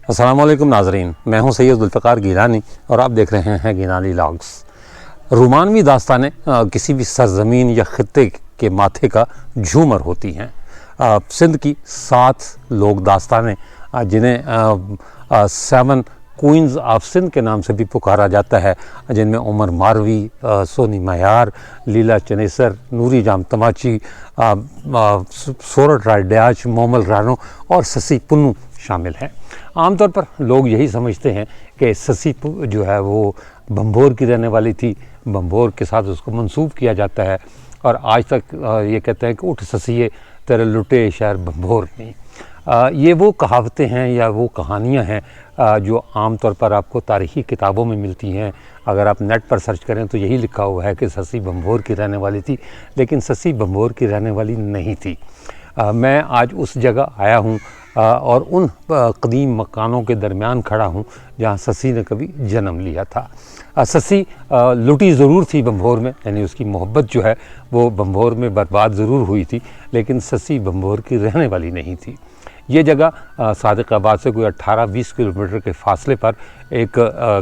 अस्सलाम वालेकुम नाज़रीन, मैं हूं सैयद जुल्फ़िकार गिलानी और आप देख रहे हैं गिलानी लॉग्स। रोमानवी दास्तानें किसी भी सरज़मीन या ख़ित्ते के माथे का झूमर होती हैं। सिंध की 7 लोक दास्तानें जिन्हें 7 क्वींस ऑफ सिंध के नाम से भी पुकारा जाता है, जिनमें उमर मारवी, सोनी मयार, लीला चनेसर, नूरी जाम तमाची, सोरठ राय डयाच, मोमल रानो और ससी पुन्नू शामिल हैं। आमतौर पर लोग यही समझते हैं कि ससी जो है वो भंभोर की रहने वाली थी, भंभोर के साथ उसको मंसूब किया जाता है और आज तक ये कहते हैं कि उठ ससिए तेरे लुटे शहर भंभोर नहीं। ये वो कहावतें हैं या वो कहानियाँ हैं जो आमतौर पर आपको तारीख़ी किताबों में मिलती हैं। अगर आप नेट पर सर्च करें तो यही लिखा हुआ है कि ससी भंभोर की रहने वाली थी, लेकिन ससी भंभोर की रहने वाली नहीं थी। मैं आज उस जगह आया हूँ और उन कदीम मकानों के दरमियान खड़ा हूँ जहाँ ससी ने कभी जन्म लिया था। ससी लुटी ज़रूर थी भंभोर में, यानी उसकी मोहब्बत जो है वो भंभोर में बर्बाद ज़रूर हुई थी, लेकिन ससी भंभोर की रहने वाली नहीं थी। ये जगह सादिकाबाद से कोई 18-20 किलोमीटर के फासले पर एक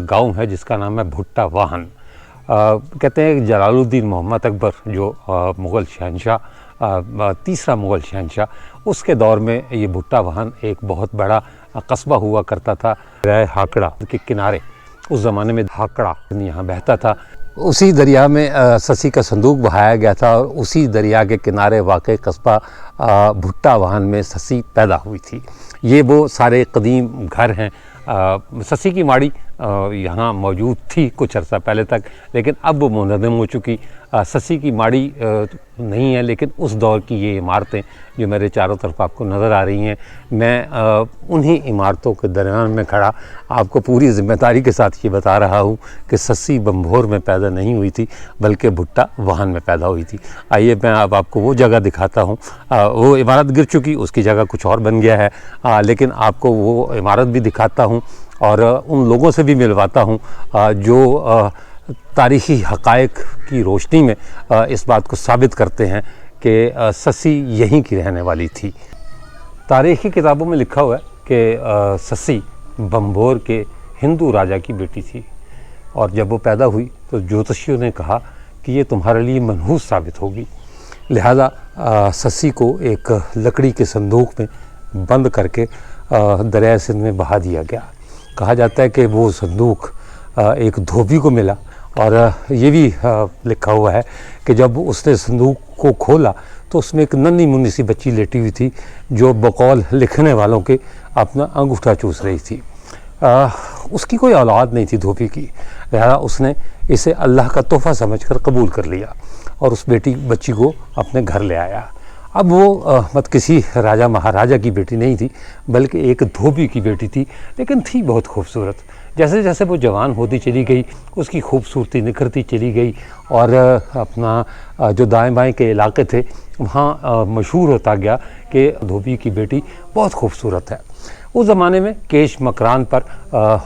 गांव है जिसका नाम है भुट्टा वाहन। कहते हैं जलालुद्दीन मोहम्मद अकबर जो मुग़ल शहंशाह, तीसरा मुग़ल शहंशाह, उसके दौर में ये भुट्टा वाहन एक बहुत बड़ा कस्बा हुआ करता था। हाकड़ा के किनारे उस ज़माने में हाकड़ा यहाँ बहता था, उसी दरिया में ससी का संदूक बहाया गया था और उसी दरिया के किनारे वाक़ कस्बा भुट्टा वाहन में ससी पैदा हुई थी। ये वो सारे कदीम घर हैं। ससी की माड़ी यहाँ मौजूद थी कुछ अर्सा पहले तक, लेकिन अब वो मुनहदम हो चुकी। ससी की माड़ी नहीं है, लेकिन उस दौर की ये इमारतें जो मेरे चारों तरफ आपको नज़र आ रही हैं, मैं उन्हीं इमारतों के दरमियान में खड़ा आपको पूरी ज़िम्मेदारी के साथ ये बता रहा हूँ कि ससी भंभोर में पैदा नहीं हुई थी, बल्कि भुट्टा वाहन में पैदा हुई थी। आइए मैं अब आपको वो जगह दिखाता हूँ। वो इमारत गिर चुकी, उसकी जगह कुछ और बन गया है, लेकिन आपको वो इमारत भी दिखाता हूँ और उन लोगों से भी मिलवाता हूँ जो तारीख़ी हक़ाइक़ की रोशनी में इस बात को साबित करते हैं कि ससी यहीं की रहने वाली थी। तारीख़ी किताबों में लिखा हुआ है कि ससी भंभोर के हिंदू राजा की बेटी थी और जब वो पैदा हुई तो ज्योतिषियों ने कहा कि ये तुम्हारे लिए मनहूस साबित होगी। लिहाजा ससी को एक लकड़ी के संदूक में बंद करके दरिया सिंध में बहा दिया गया। कहा जाता है कि वो संदूक एक धोबी को मिला और ये भी लिखा हुआ है कि जब उसने संदूक को खोला तो उसमें एक नन्ही मुन्नी सी बच्ची लेटी हुई थी जो बकौल लिखने वालों के अपना अंगूठा चूस रही थी। उसकी कोई औलाद नहीं थी धोबी की, लिहाजा उसने इसे अल्लाह का तोहफ़ा समझकर कबूल कर लिया और उस बच्ची को अपने घर ले आया। अब वो किसी राजा महाराजा की बेटी नहीं थी, बल्कि एक धोबी की बेटी थी, लेकिन थी बहुत खूबसूरत। जैसे जैसे वो जवान होती चली गई उसकी खूबसूरती निखरती चली गई और अपना जो दाएं बाएं के इलाके थे वहाँ मशहूर होता गया कि धोबी की बेटी बहुत खूबसूरत है। उस ज़माने में केश मकरान पर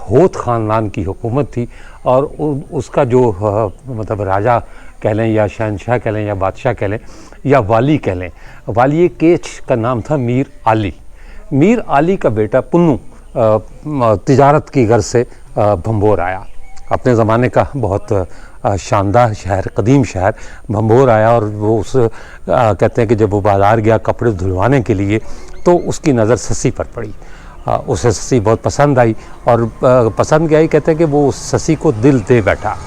होत ख़ानदान की हुकूमत थी और उसका जो मतलब राजा कह लें या शहंशाह कह लें या बादशाह कह लें या वाली कह लें, वाली केश का नाम था मीर आली। मीर आली का बेटा पुन्नू तिजारत की गर्ज से भंभोर आया। अपने ज़माने का बहुत शानदार शहर, कदीम शहर भंभोर आया और वो उस कहते हैं कि जब वो बाज़ार गया कपड़े धुलवाने के लिए तो उसकी नज़र ससी पर पड़ी। उसे ससी बहुत पसंद आई और पसंद क्या ही कहते हैं कि वो उस ससी को दिल दे बैठा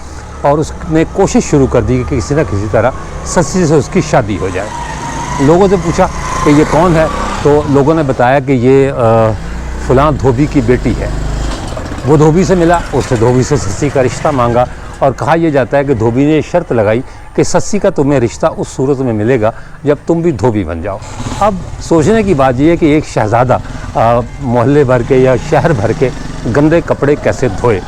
और उसने कोशिश शुरू कर दी कि किसी न किसी तरह ससी से उसकी शादी हो जाए। लोगों से पूछा कि ये कौन है, तो लोगों ने बताया कि ये फ़लाँ धोबी की बेटी है। वो धोबी से मिला, उसने धोबी से ससी का रिश्ता मांगा और कहा यह जाता है कि धोबी ने शर्त लगाई कि ससी का तुम्हें रिश्ता उस सूरत में मिलेगा जब तुम भी धोबी बन जाओ। अब सोचने की बात यह है कि एक शहज़ादा मोहल्ले भर के या शहर भर के गंदे कपड़े कैसे धोए।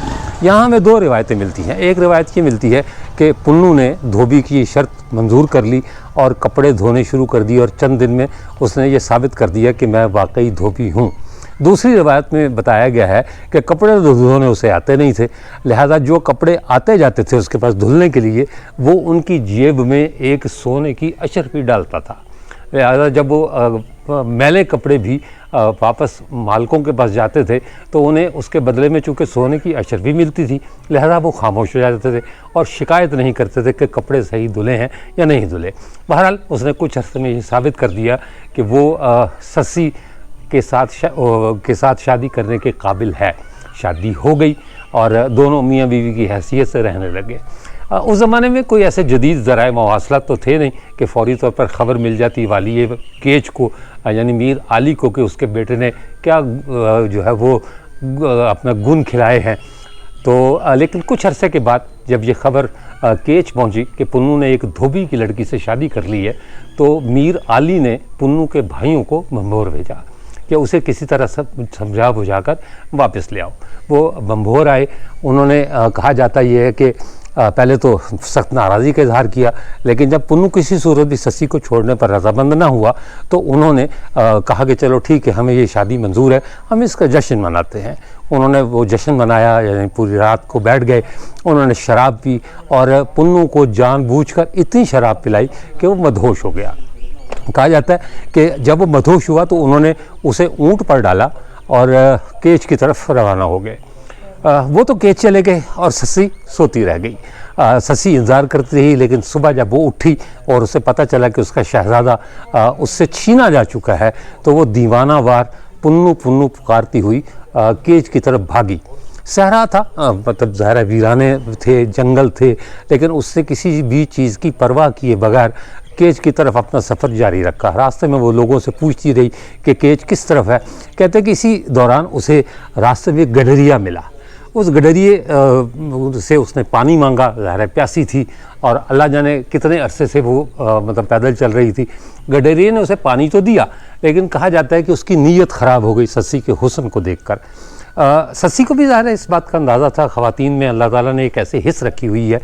यहाँ हमें 2 रिवायतें मिलती हैं। एक रिवायत ये मिलती है कि पुन्नू ने धोबी की शर्त मंजूर कर ली और कपड़े धोने शुरू कर दिए और चंद दिन में उसने ये साबित कर दिया कि मैं वाकई धोबी हूँ। दूसरी रिवायत में बताया गया है कि कपड़े धोने उसे आते नहीं थे, लिहाजा जो कपड़े आते जाते थे उसके पास धुलने के लिए वो उनकी जेब में एक सोने की अशरफी डालता था। लिहाजा जब वो मैले कपड़े भी वापस मालकों के पास जाते थे तो उन्हें उसके बदले में चूँकि सोने की अशर्फी मिलती थी, लिहाजा वो खामोश हो जाते थे और शिकायत नहीं करते थे कि कपड़े सही धुले हैं या नहीं धुले। बहरहाल उसने कुछ अर्से में ये साबित कर दिया कि वो ससी के साथ शादी करने के काबिल है। शादी हो गई और दोनों मियाँ बीवी की हैसियत से रहने लगे। उस ज़माने में कोई ऐसे जदीद ज़राए मवासलात तो थे नहीं कि फ़ौरी तौर पर ख़बर मिल जाती वाली केच को यानी मीर आली को कि उसके बेटे ने क्या जो है वो अपना गुण खिलाए हैं। तो लेकिन कुछ अरसे के बाद जब ये ख़बर केच पहुंची कि पुन्नू ने एक धोबी की लड़की से शादी कर ली है, तो मीर आली ने पुन्नू के भाइयों को भंभोर भेजा कि उसे किसी तरह सब समझा बुझाकर वापस ले आओ। वो भंभोर आए। उन्होंने कहा जाता ये है कि पहले तो सख्त नाराज़ी का इजहार किया, लेकिन जब पुन्नू किसी सूरत भी ससी को छोड़ने पर रजामंद ना हुआ तो उन्होंने कहा कि चलो ठीक है, हमें ये शादी मंजूर है, हम इसका जश्न मनाते हैं। उन्होंने वो जश्न मनाया, यानी पूरी रात को बैठ गए। उन्होंने शराब पी और पुन्नू को जानबूझकर इतनी शराब पिलाई कि वो मदहोश हो गया। कहा जाता है कि जब वो मदहोश हुआ तो उन्होंने उसे ऊँट पर डाला और केच की तरफ रवाना हो गए। वो तो केच चले गए और ससी सोती रह गई। ससी इंतज़ार करती रही, लेकिन सुबह जब वो उठी और उसे पता चला कि उसका शहज़ादा उससे छीना जा चुका है तो वो दीवाना वार पुन्नू पुन्नू पुकारती हुई केच की तरफ भागी। सहरा था, मतलब ज़ाहिर वीराने थे, जंगल थे, लेकिन उससे किसी भी चीज़ की परवाह किए बगैर केच की तरफ अपना सफ़र जारी रखा। रास्ते में वो लोगों से पूछती रही कि केच किस तरफ है। कहते कि इसी दौरान उसे रास्ते में गडरिया मिला। उस गडरिए से उसने पानी मांगा, ज़ाहिर प्यासी थी और अल्लाह जाने कितने अरसे से वो मतलब पैदल चल रही थी। गडरिए ने उसे पानी तो दिया, लेकिन कहा जाता है कि उसकी नीयत ख़राब हो गई ससी के हुस्न को देखकर। ससी को भी ज़ाहिर इस बात का अंदाज़ा था। ख़वातीन में अल्लाह ताला ने एक ऐसी हिस्स रखी हुई है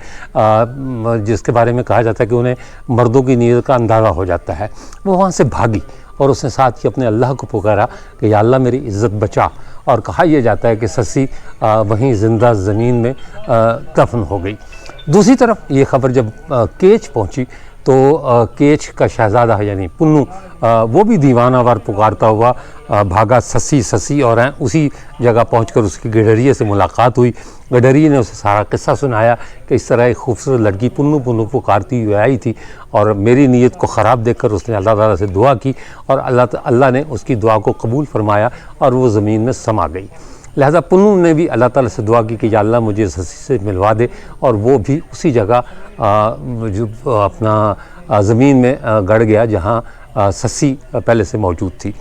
जिसके बारे में कहा जाता है कि उन्हें मर्दों की नीयत का अंदाज़ा हो जाता है। वो वहाँ से भागी और उसने साथ ही अपने अल्लाह को पुकारा कि या अल्लाह मेरी इज़्ज़त बचा। और कहा यह जाता है कि ससी वहीं ज़िंदा ज़मीन में दफन हो गई। दूसरी तरफ ये ख़बर जब केच पहुंची तो केच का शहज़ादा यानी पुन्नू वो भी दीवानावार पुकारता हुआ भागा ससी ससी और उसी जगह पहुंचकर उसकी गडरिए से मुलाकात हुई। गडरिए ने उसे सारा किस्सा सुनाया कि इस तरह एक खूबसूरत लड़की पुन्नू पुन्नू पुकारती हुई आई थी और मेरी नीयत को ख़राब देखकर उसने अल्लाह ताला से दुआ की और अल्लाह ने उसकी दुआ को कबूल फरमाया और वो ज़मीन में समा गई। लिहाजा पुन्नू ने भी अल्लाह ताला से दुआ की कि या अल्लाह मुझे ससी से मिलवा दे, और वो भी उसी जगह जो अपना ज़मीन में गड़ गया जहाँ ससी पहले से मौजूद थी।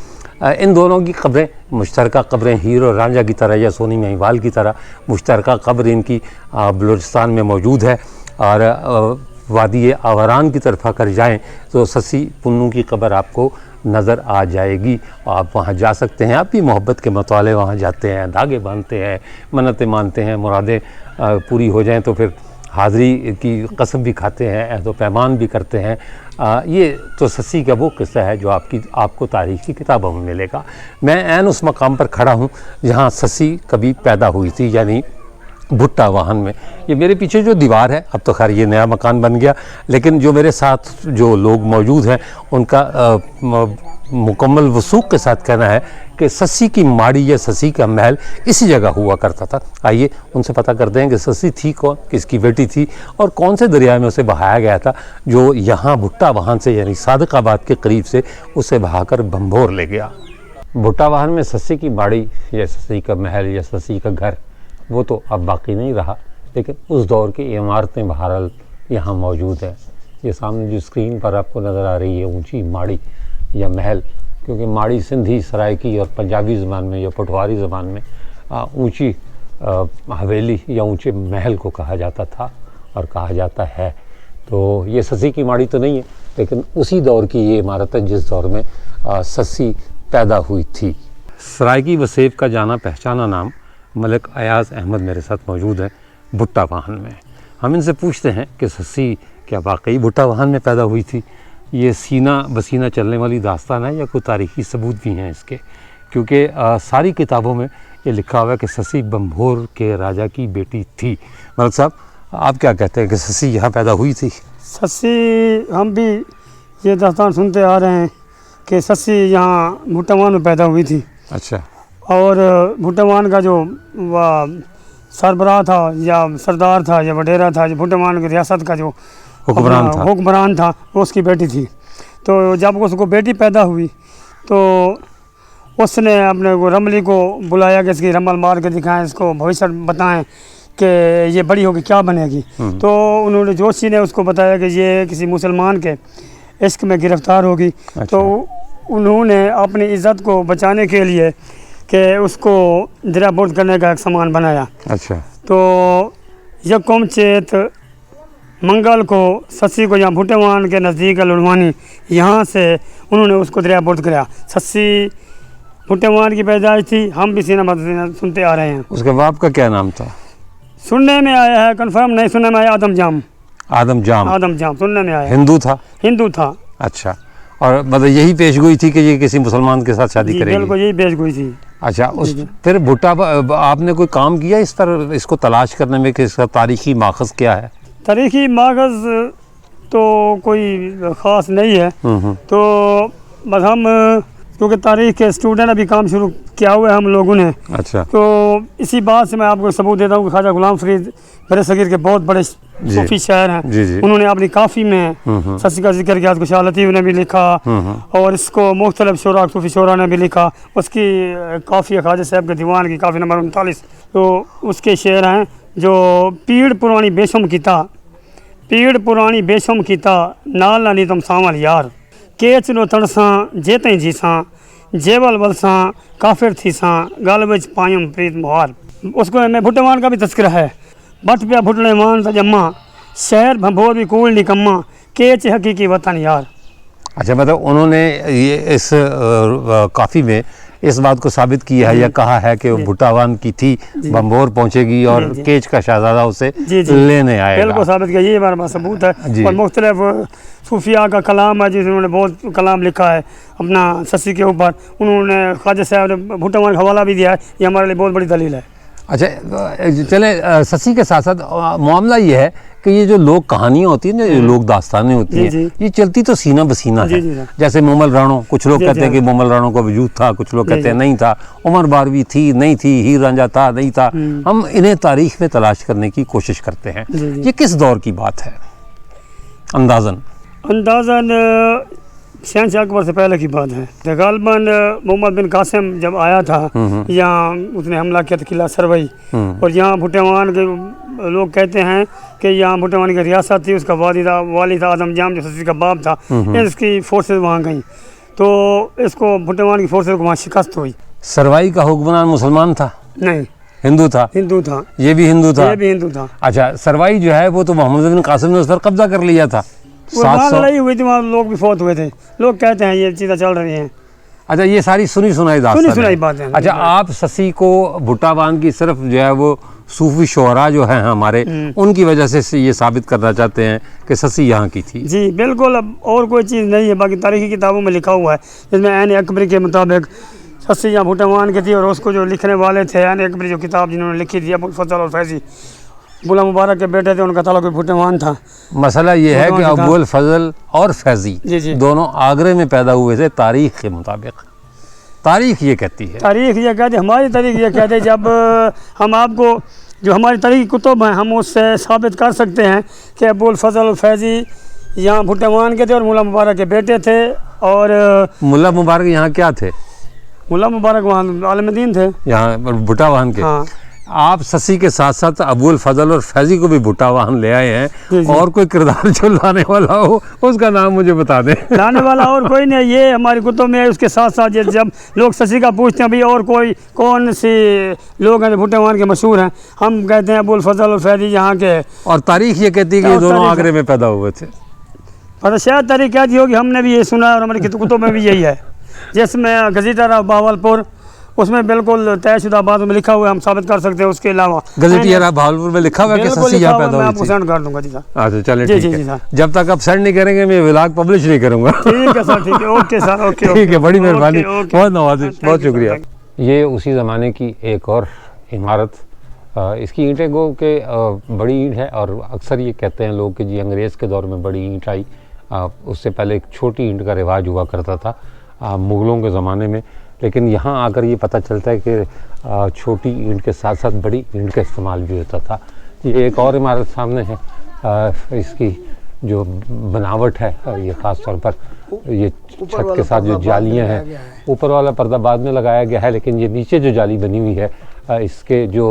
इन दोनों की कब्रें मुश्तरका कब्रें हीर और रांझा की तरह या सोनी महिवाल की तरह मुश्तरका कब्र इनकी बलूचिस्तान में मौजूद है। और वादी आवारान की तरफ अगर जाएँ तो ससी पुन्नू की कब्र आपको नज़र आ जाएगी। आप वहाँ जा सकते हैं। आप भी मोहब्बत के मतवाले वहाँ जाते हैं, धागे बांधते हैं, मन्नतें मानते हैं, मुरादें पूरी हो जाएं तो फिर हाज़री की कसम भी खाते हैं, अहद व पैमान भी करते हैं। ये तो ससी का वो किस्सा है जो आपको तारीख़ की किताबों में मिलेगा। मैं ऐन उस मकाम पर खड़ा हूँ जहाँ ससी कभी पैदा हुई थी, यानी भुट्टा वाहन में। ये मेरे पीछे जो दीवार है, अब तो खैर ये नया मकान बन गया, लेकिन जो मेरे साथ जो लोग मौजूद हैं उनका मुकम्मल वसूख के साथ कहना है कि ससी की माड़ी या ससी का महल इसी जगह हुआ करता था। आइए उनसे पता करते हैं कि ससी थी कौन, किसकी बेटी थी और कौन से दरिया में उसे बहाया गया था जो यहाँ भुट्टा वाहन से यानी सादकाबाद के करीब से उसे बहाकर भंभोर ले गया। भुट्टा वाहन में ससी की माड़ी या ससी का महल या ससी का घर वो तो अब बाकी नहीं रहा, लेकिन उस दौर की इमारतें बहरहाल यहाँ मौजूद हैं। ये सामने जो स्क्रीन पर आपको नज़र आ रही है ऊंची माड़ी या महल, क्योंकि माड़ी सिंधी सराइकी और पंजाबी ज़बान में या पटवारी ज़बान में ऊंची हवेली या ऊंचे महल को कहा जाता था और कहा जाता है। तो ये ससी की माड़ी तो नहीं है, लेकिन उसी दौर की ये इमारत है जिस दौर में ससी पैदा हुई थी। सराइकी वसेब का जाना पहचाना नाम मलिक अयाज़ अहमद मेरे साथ मौजूद है भुट्टा वाहन में। हम इनसे पूछते हैं कि ससी क्या वाकई भुट्टा वाहन में पैदा हुई थी। ये सीना बसीना चलने वाली दास्तान है या कोई तारीख़ी सबूत भी हैं इसके, क्योंकि सारी किताबों में ये लिखा हुआ है कि ससी भंभोर के राजा की बेटी थी। मलिक साहब, आप क्या कहते हैं कि ससी यहाँ पैदा हुई थी? ससी हम भी ये दास्तान सुनते आ रहे हैं कि सस्सी यहाँ भुट्टावान में पैदा हुई थी। अच्छा। और भुट्टावान का जो वह सरबराह था या सरदार था या वडेरा था, जो भुट्टावान की रियासत का जो हुक्मरान था, वो उसकी बेटी थी। तो जब उसको बेटी पैदा हुई तो उसने अपने को रमली को बुलाया कि इसकी रमल मार के दिखाएं, इसको भविष्य बताएं कि ये बड़ी होकर क्या बनेगी। तो उन्होंने जोशी ने उसको बताया कि ये किसी मुसलमान के इश्क में गिरफ्तार होगी। अच्छा। तो उन्होंने अपनी इज़्ज़त को बचाने के लिए कि उसको दरियाबुर्द करने का एक सामान बनाया। अच्छा। तो यकम चेत मंगल को सस्सी को यहाँ भुट्टावान के नज़दीक लुड़वानी, यहाँ से उन्होंने उसको दरियाबुर्द कराया। सस्सी भुट्टावान की पैदाइश थी, हम भी सिनेमा सुनते आ रहे हैं। उसके बाप का क्या नाम था? सुनने में आया है, कंफर्म नहीं, सुनने में आया आदम जाम सुनने में आया। हिंदू था? हिंदू था। अच्छा। और मतलब यही पेशगोई थी कि ये किसी मुसलमान के साथ शादी करेगी? बिल्कुल यही पेशगोई थी। अच्छा। उस फिर भुट्टा आपने कोई काम किया इस पर, इसको तलाश करने में कि इसका तारीखी माखज़ क्या है? तारीखी माखज़ तो कोई ख़ास नहीं है। तो बस हम क्योंकि तारीख के स्टूडेंट अभी काम शुरू किया हुआ है हम लोगों ने। अच्छा। तो इसी बात से मैं आपको सबूत देता हूँ कि ख्वाजा गुलाम फरीद बरसगीर के बहुत बड़े सूफी शायर हैं। जी। उन्होंने अपनी काफ़ी में सस्सी का जिक्र किया, शाह लतीफ़ ने भी लिखा और इसको मुख्तलिफ शोरा सूफी शोरा ने भी लिखा। उसकी काफ़ी ख्वाजा साहब के दीवान की काफ़ी नंबर 39, तो उसके शेर हैं जो पीड़ पुरानी बेशुम कीता नाल नानी तुम सावल यार, केच नो तड़सा जेतें जीसा जेवल वलसा काफिर थी सा गाल विच पायम प्रीत मुहार। उसको में भुट्टावान का भी तस्करा है। बट पिया भुटने मान सा जम्मा शहर भंभोर भी कूल निकम्मा केच हकीकी वतन यार। अच्छा। मतलब उन्होंने ये इस काफ़ी में इस बात को साबित किया है या कहा है कि वो भुट्टावान की थी, बम्बोर पहुंचेगी और केच का शहजादा उसे लेने आएगा। बिल्कुल साबित किया, ये हमारे पास सबूत है। और मुख्तलिफ सूफिया का कलाम है जिन्होंने बहुत कलाम लिखा है अपना सस्सी के ऊपर। उन्होंने ख्वाजा साहब ने भुट्टावान का हवाला भी दिया है, ये हमारे लिए बहुत बड़ी दलील है। अच्छा। चलें, सस्सी के साथ साथ मामला ये है कि ये जो लोग कहानियाँ होती हैं ना, ये लोग दास्तानें होती हैं, ये चलती तो सीना बसीना है। जैसे मोमल राणो, कुछ लोग कहते हैं कि मोमल राणो का वजूद था, कुछ लोग कहते हैं नहीं था। उमर बारवी थी, नहीं थी। हीर रांझा था, नहीं था। हम इन्हें तारीख में तलाश करने की कोशिश करते हैं। ये किस दौर की बात है अंदाज़न? शहंशाह अकबर से पहले की बात है। गालबन मोहम्मद बिन कासिम जब आया था यहाँ, उसने हमला किया था किला सरवई, और यहाँ भुट्टावान के लोग कहते हैं कि यहाँ भुट्टावान की रियासत थी, उसका वाली था आदम जाम जो सस्सी का बाप था। इसकी फोर्सेज वहाँ गई तो इसको भुट्टावान की फोर्सेज को वहाँ शिकस्त हुई। सरवई का हुक्मरान मुसलमान था? नहीं, हिंदू था। ये भी हिंदू था। अच्छा। सरवई जो है वो तो मोहम्मद बिन कासिम ने उस पर कब्जा कर लिया था। लड़ाई हुई थी, वहाँ लोग भी फौत हुए थे। लोग कहते हैं ये चीज़ें चल रही हैं। अच्छा। ये सारी सुनी सुनाई बात है। अच्छा। आप सस्सी को भुट्टावान की सिर्फ जो है वो सूफी शोहरा जो हैं हमारे, उनकी वजह से ये साबित करना चाहते हैं कि सस्सी यहाँ की थी? जी बिल्कुल। अब और कोई चीज़ नहीं है, बाकी तारीखी किताबों में लिखा हुआ है जिसमें ऐन अकबरी के मुताबिक सस्सी यहाँ भुट्टावान की थी। और उसको जो लिखने वाले थे ऐन अकबरी जो किताब जिन्होंने लिखी थी, अबुल फजल और फैज़ी गुलाम मुबारक के बेटे थे, उनका ताल्लुक भुट्टावान था। मसला ये है कि अबुल फजल और फैज़ी दोनों आगरे में पैदा हुए थे तारीख के मुताबिक। तारीख ये कहती है, हमारी तारीख ये कहती है। जब हम आपको जो हमारी तारीख कुतुब हैं हम उससे साबित कर सकते हैं कि अबुल फजल और फैज़ी यहाँ भुट्टावान के थे और मुल्ला मुबारक के बेटे थे। और मुल्ला मुबारक यहाँ क्या थे? मुल्ला मुबारक वहाँ आलमदीन थे, यहाँ भुट्टावान के। हाँ। आप सस्सी के साथ साथ अबुल फजल और फैज़ी को भी भुट्टावान ले आए हैं। और कोई किरदार जो लाने वाला हो उसका नाम मुझे बता दें। लाने वाला और कोई नहीं, ये हमारी कुतुब में है। उसके साथ साथ जब लोग सस्सी का पूछते हैं भाई और कोई कौन से लोग हैं भुट्टावान के मशहूर हैं, हम कहते हैं अबुल फजल और फैज़ी यहाँ के। और तारीख ये कहती है कि दोनों आगरे में पैदा हुए थे। पर शायद तारीख कहती होगी, हमने भी ये सुना है और हमारी कुतुब में भी यही है। जिसमें गज़ीटा बावलपुर उसमें बिल्कुल तयशुदा बात में लिखा हुआ है, हम साबित कर सकते हैं। उसके अलावा गज़ेटिया भावलपुर में लिखा हुआ है कि सस्सी यहाँ पैदा हुई थी। मैं आपको सेंड कर दूंगा जी सर। अच्छा चलिए ठीक है। जब तक आप सेंड नहीं करेंगे मैं व्लॉग पब्लिश नहीं करूँगा। ठीक है सर, ठीक है। ओके सर, ओके ठीक है। बड़ी मेहरबानी, बहुत नवाज़िश, बहुत शुक्रिया। ये उसी ज़माने की एक और इमारत, इसकी ईंटें गो के बड़ी ईंट है और अक्सर ये कहते हैं लोग कि जी अंग्रेज़ के दौर में बड़ी ईंट आई, उससे पहले एक छोटी ईंट का रिवाज हुआ करता था। मुग़लों के ज़माने में। लेकिन यहाँ आकर ये पता चलता है कि छोटी ईंट के साथ साथ बड़ी ईंट का इस्तेमाल भी होता था। ये एक और इमारत सामने है, इसकी जो बनावट है ये ख़ास तौर पर ये छत के साथ जो जालियाँ हैं, ऊपर वाला पर्दा बाद में लगाया गया है, लेकिन ये नीचे जो जाली बनी हुई है इसके जो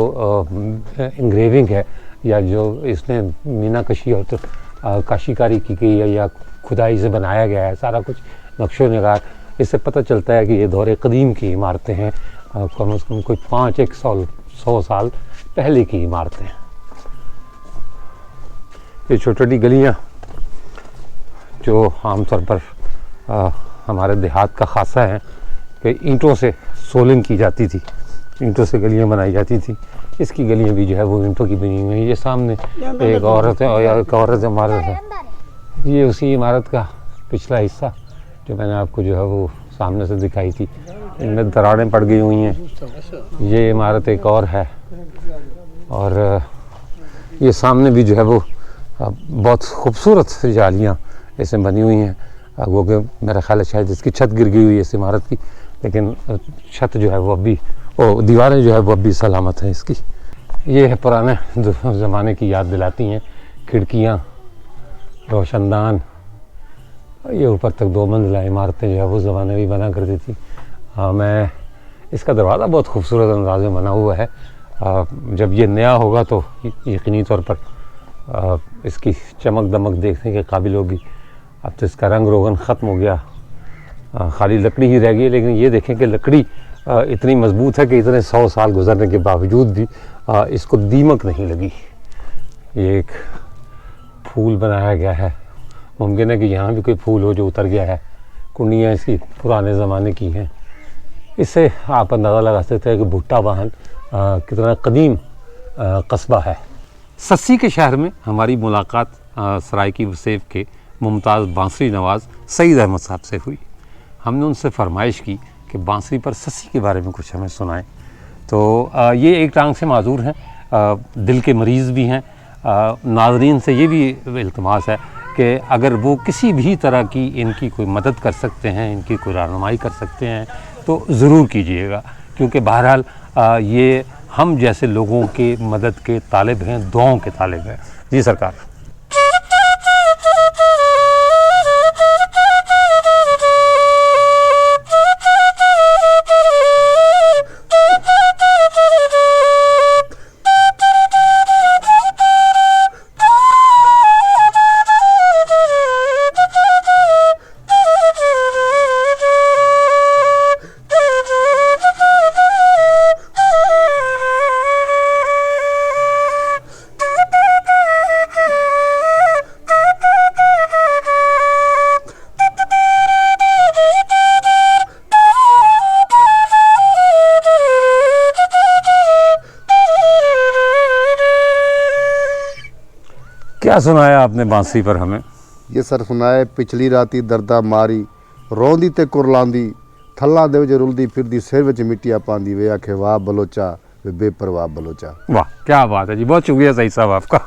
इंग्रेविंग है या जो इसमें मीनाकशी और काशीकारी की गई है या खुदाई से बनाया गया है, सारा कुछ नक्शो निगार, इससे पता चलता है कि ये दौरे कदीम की इमारतें हैं, कम से कम कोई 500 साल पहले की इमारतें हैं। ये छोटी छोटी गलियाँ जो आमतौर पर हमारे देहात का खासा है कि ईंटों से सोलिंग की जाती थी, ईंटों से गलियाँ बनाई जाती थी। इसकी गलियाँ भी जो है वो ईंटों की बनी हुई हैं। ये सामने एक औरत है और एक औरत इमारत है, ये उसी इमारत का पिछला हिस्सा जो मैंने आपको जो है वो सामने से दिखाई थी, इनमें दरारें पड़ गई हुई हैं। ये इमारत एक और है और ये सामने भी जो है वो बहुत खूबसूरत जालियाँ इसमें बनी हुई हैं। वो कि मेरा ख्याल है शायद इसकी छत गिर गई हुई है इस इमारत की, लेकिन छत जो है वो अभी दीवारें जो है वो अभी सलामत हैं इसकी। ये है पुराने ज़माने की याद दिलाती हैं, खिड़कियाँ, रोशनदान, ये ऊपर तक 2 मंजिला इमारतें जो है वो ज़माने भी बना करती थी। मैं इसका दरवाज़ा बहुत खूबसूरत अंदाज में बना हुआ है। जब ये नया होगा तो यकीनी तौर पर इसकी चमक दमक देखने के काबिल होगी। अब तो इसका रंग रोगन ख़त्म हो गया, खाली लकड़ी ही रह गई। लेकिन ये देखें कि लकड़ी इतनी मजबूत है कि इतने 100 साल गुजरने के बावजूद भी इसको दीमक नहीं लगी। ये एक फूल बनाया गया है, मुमकिन है कि यहाँ भी कोई फूल हो जो उतर गया है। कुंडियाँ इसकी पुराने ज़माने की हैं। इससे आप अंदाज़ा लगा सकते हैं कि भुट्टा वाहन कितना कदीम कस्बा है। सस्सी के शहर में हमारी मुलाकात सरायकी वसेफ के मुमताज़ बांसुरी नवाज़ सईद अहमद साहब से हुई। हमने उनसे फरमाइश की कि बांसुरी पर सस्सी के बारे में कुछ हमें सुनाएं। तो ये एक टांग से माजूर हैं, दिल के मरीज़ भी हैं। नाज़रीन से ये भी इल्तिमास है कि अगर वो किसी भी तरह की इनकी कोई मदद कर सकते हैं, इनकी कोई रहनुमाई कर सकते हैं तो ज़रूर कीजिएगा, क्योंकि बहरहाल ये हम जैसे लोगों के मदद के तालिब हैं, दुआओं के तालिब हैं। जी सरकार। क्या सुनाया आपने बांसुरी पर हमें? ये सर सुनाए पिछली राती दर्दा मारी रोंदी ते कुरलांदी थल्ला दे विच रुलदी फिरदी सिर विच मिट्टियां पांदी वे आखे वाह बलोचा वे बेपरवाह बलोचा। वाह क्या बात है जी, बहुत शुक्रिया सईद साहब आपका।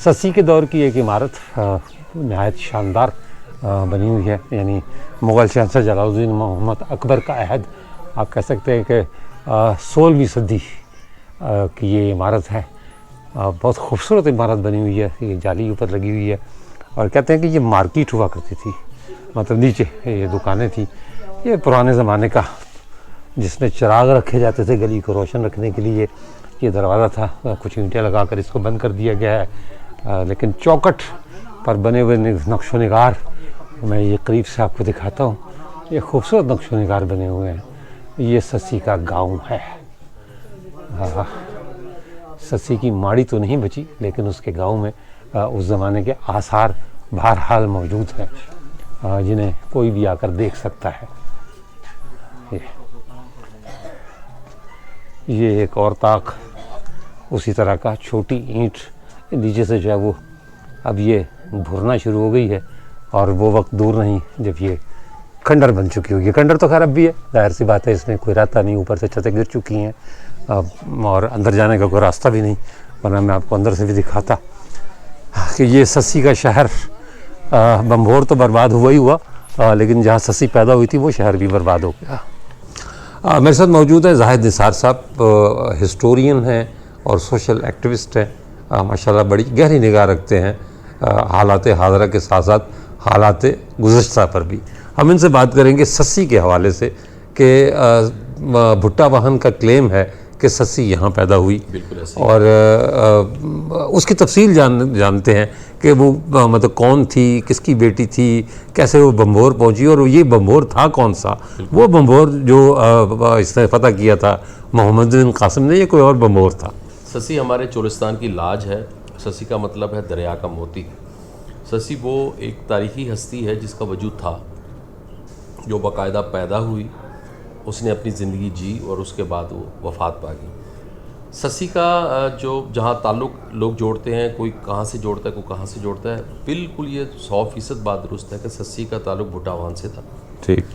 सस्सी के दौर की एक इमारत नहायत शानदार बनी हुई है, यानी मुग़ल शहंशाह जलालुद्दीन मोहम्मद अकबर का अहद आप कह सकते हैं कि 16वीं सदी की ये इमारत है। बहुत खूबसूरत इमारत बनी हुई है, ये जाली ऊपर लगी हुई है और कहते हैं कि ये मार्केट हुआ करती थी, मतलब नीचे ये दुकानें थी। ये पुराने ज़माने का जिसमें चिराग रखे जाते थे गली को रोशन रखने के लिए, ये दरवाज़ा था। कुछ ईंटें लगाकर इसको बंद कर दिया गया है, लेकिन चौखट पर बने हुए नक्शो निगार मैं ये करीब से आपको दिखाता हूँ। ये खूबसूरत नक्शो निगार बने हुए हैं। ये सस्सी का गाँव है। सस्सी की माड़ी तो नहीं बची, लेकिन उसके गांव में उस ज़माने के आसार बहरहाल मौजूद हैं, जिन्हें कोई भी आकर देख सकता है। ये एक और ताक उसी तरह का, छोटी ईंट नीचे से जो है वो अब ये भुरना शुरू हो गई है और वो वक्त दूर नहीं जब ये खंडर बन चुकी होगी। खंडर तो खैर अब भी है, जाहिर सी बात है, इसमें कोई रहता नहीं, ऊपर से छतें गिर चुकी हैं और अंदर जाने का कोई रास्ता भी नहीं, वरना मैं आपको अंदर से भी दिखाता कि ये सस्सी का शहर बम्भोर तो बर्बाद हुआ ही हुआ, लेकिन जहाँ ससी पैदा हुई थी वो शहर भी बर्बाद हो गया। मेरे साथ मौजूद है जाहिद निसार साहब, हिस्टोरियन हैं और सोशल एक्टिविस्ट हैं। माशाल्लाह बड़ी गहरी निगाह रखते हैं हालात हाज़िरा के साथ साथ हालात गुज़श्ता पर भी। हम इनसे बात करेंगे ससी के हवाले से कि भुट्टा वाहन का क्लेम है कि ससी यहाँ पैदा हुई, और उसकी तफसील जानते हैं कि वो मतलब कौन थी, किसकी बेटी थी, कैसे वो बम्भोर पहुँची, और ये बम्भोर था कौन सा, वो बम्भोर जो इसने फतह किया था मोहम्मद बिन कासिम ने, ये कोई और बम्भोर था। ससी हमारे चोलिस्तान की लाज है। ससी का मतलब है दरिया का मोती। ससी वो एक तारीखी हस्ती है जिसका वजूद था, जो बाकायदा पैदा हुई, उसने अपनी ज़िंदगी जी और उसके बाद वो वफ़ात पा गई। ससी का जो जहाँ ताल्लुक़ लोग जोड़ते हैं, कोई कहाँ से जोड़ता है, कोई कहाँ से जोड़ता है, बिल्कुल ये 100% बात दुरुस्त है कि ससी का ताल्लुक़ भुट्टावान से था। ठीक,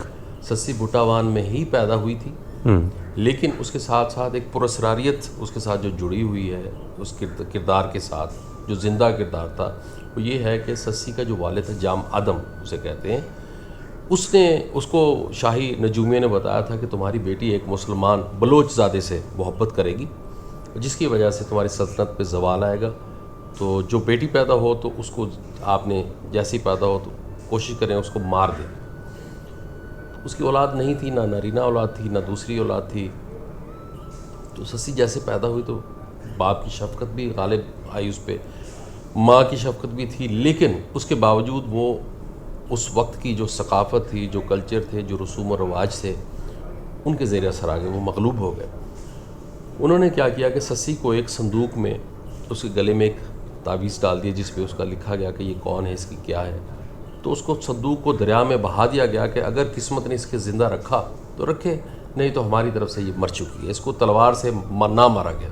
ससी भुट्टावान में ही पैदा हुई थी, लेकिन उसके साथ साथ एक पुरस्रारियत उसके साथ जो जुड़ी हुई है, उस किरदार के साथ जो ज़िंदा किरदार था, वो ये है कि ससी का जो वालिद है जाम आदम उसे कहते हैं, उसने उसको शाही नजूमिया ने बताया था कि तुम्हारी बेटी एक मुसलमान बलोचज़ादे से मोहब्बत करेगी, जिसकी वजह से तुम्हारी सल्तनत पे ज़वाल आएगा। तो जो बेटी पैदा हो तो उसको आपने जैसे ही पैदा हो तो कोशिश करें उसको मार दें। उसकी औलाद नहीं थी, ना नरीना औलाद थी, ना दूसरी औलाद थी। तो ससी जैसे पैदा हुई तो बाप की शफ़क़त भी गालिब आई उस पर, माँ की शफ़क़त भी थी, लेकिन उसके बावजूद वो उस वक्त की जो सकाफ़त थी, जो कल्चर थे, जो रसूम और रवाज थे, उनके ज़ेर असर आ गए, वो मग़लूब हो गए। उन्होंने क्या किया कि ससी को एक संदूक में उसके गले में एक तावीज़ डाल दिया जिस पे उसका लिखा गया कि ये कौन है, इसकी क्या है। तो उसको संदूक को दरिया में बहा दिया गया कि अगर किस्मत ने इसके ज़िंदा रखा तो रखे, नहीं तो हमारी तरफ से ये मर चुकी है। इसको तलवार से ना मारा गया।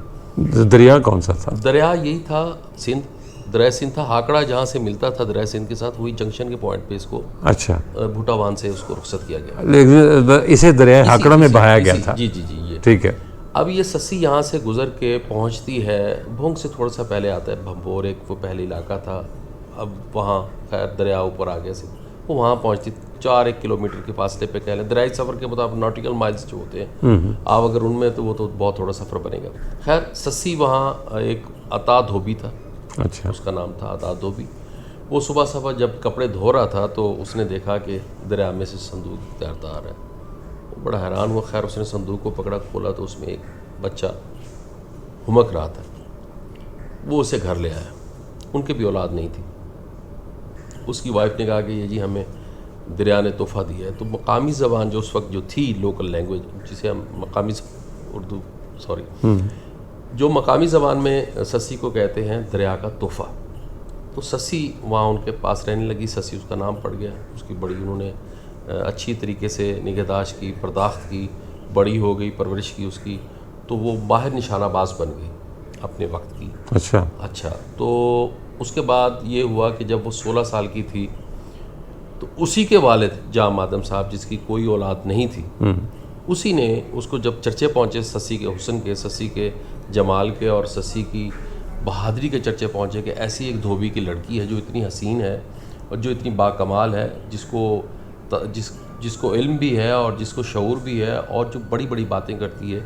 दरिया कौन सा था? दरिया यही था सिंध, दरिया सिंध था। हाकड़ा जहाँ से मिलता था दरिया सिंध के साथ, वही जंक्शन के पॉइंट पे इसको अच्छा भुट्टावान से उसको रुखसत किया गया, लेकिन इसे दरिया हाकड़ा में बहाया गया था। जी जी जी, ये ठीक है। अब ये ससी यहाँ से गुज़र के पहुँचती है, भोंग से थोड़ा सा पहले आता है भंभोर, एक वो पहले इलाका था। अब वहाँ खैर दरिया ऊपर आ गया से वो वहाँ पहुँचती 4-1 किलोमीटर के फासले पे कह लें। दरियाई सफ़र के मुताबिक नॉटिकल माइल्स जो होते हैं, आप अगर उनमें तो वो तो बहुत थोड़ा सफ़र बनेगा। खैर ससी वहाँ एक अता धोबी था, अच्छा, उसका नाम था अता धोबी। वो सुबह सुबह जब कपड़े धो रहा था तो उसने देखा कि दरिया में से संदूक तैरता आ रहा है। वो बड़ा हैरान हुआ। खैर उसने संदूक को पकड़ा, खोला तो उसमें एक बच्चा हुमक रहा था। वो उसे घर ले आया। उनके भी औलाद नहीं थी। उसकी वाइफ ने कहा कि ये जी हमें दरिया ने तोहफ़ा दिया है। तो मकामी ज़बान जो उस वक्त जो थी, लोकल लैंग्वेज जिसे हम मकामी उर्दू जो मकामी ज़बान में ससी को कहते हैं दरिया का तोहफ़ा। तो ससी वहाँ उनके पास रहने लगी। ससी उसका नाम पड़ गया। उसकी बड़ी उन्होंने अच्छी तरीके से निगहदाश्त की, पर्दाख्त की, बड़ी हो गई, परवरिश की उसकी। तो वो बाहर निशानाबाज बन गई अपने वक्त की। अच्छा, तो उसके बाद ये हुआ कि जब वो 16 साल की थी तो उसी के वालिद जाम आदम साहब, जिसकी कोई औलाद नहीं थी, उसी ने उसको जब चर्चे पहुँचे ससी के हुस्न के, ससी के जमाल के और ससी की बहादुरी के चर्चे पहुँचे कि ऐसी एक धोबी की लड़की है जो इतनी हसीन है और जो इतनी बाकमाल है, जिसको इल्म भी है और जिसको शऊर भी है और जो बड़ी बड़ी बातें करती है,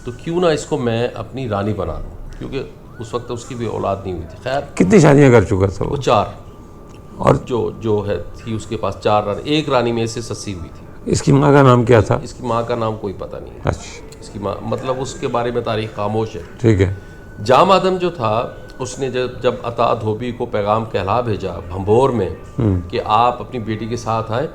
तो क्यों ना इसको मैं अपनी रानी बना दूँ, क्योंकि उस वक्त उसकी भी औलाद नहीं हुई थी। खैर कितनी शादियाँ कर चुका था वो? 4। और जो है थी उसके पास 4 रानी, एक रानी में से ससी हुई थी। इसकी माँ का नाम क्या था? इसकी माँ का नाम कोई पता नहीं है। अच्छा, इसकी माँ मतलब उसके बारे में तारीख खामोश है। ठीक है। जाम आदम जो था उसने जब अता धोबी को पैगाम कहला भेजा भंभोर में कि आप अपनी बेटी के साथ आए,